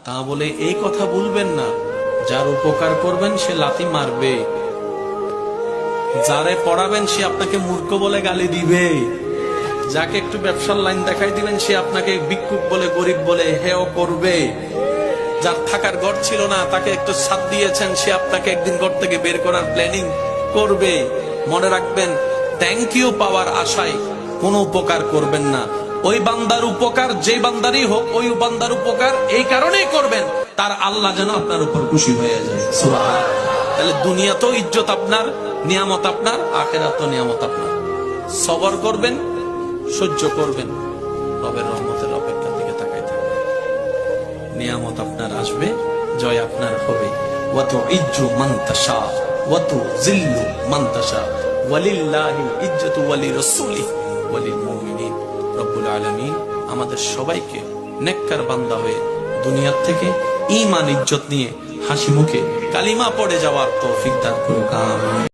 তা বলে এই কথা বলবেন না, যার উপকার করবেন সে লাথি মারবে, যারে পড়াবেন সে আপনাকে মূর্খ বলে গালি দিবে, যাকে একটু ব্যবসার লাইন দেখাই দিবেন সে আপনাকে ভিক্ষুক বলে গরিব বলে হেয় করবে, যার থাকার ঘর ছিল না তাকে একটু ছাদ দিয়েছেন সে আপনাকে একদিন ঘর থেকে বের করার প্ল্যানিং করবে। মনে রাখবেন, থ্যাংক ইউ পাওয়ার আশায় কোনো উপকার করবেন না। ওই বান্দার উপকার যে বান্দারই হোক, ওই বান্দার উপকার এই কারণেই করবেন তার আল্লাহ যেন আপনার উপর খুশি হয়ে যায়। সুবহানাল্লাহ। তাহলে দুনিয়াতেও ইজ্জত আপনার, নিয়ামত আপনার, আখিরাতেও নিয়ামত আপনার। সবর করবেন, সহ্য করবেন, রবের রহমতের অপেক্ষার দিকে তাকাই থাকবেন। নিয়ামত আপনার আসবে, জয় আপনার হবে। ওয়া তুইজ্জু মান তাশা ওয়া তুযিল্লু মান তাশা ওয়ালিল্লাহিল ইজ্জাতু ওয়া লিরাসূলিহি ওয়া লিল মুমিনিন। রব্বুল আলামিন আমাদের সবাইকে নেককার বান্দা হয়ে দুনিয়া থেকে ঈমান ইজ্জত নিয়ে হাসি মুখে কালিমা পড়ে যাওয়ার তৌফিক দান করুক। আমিন।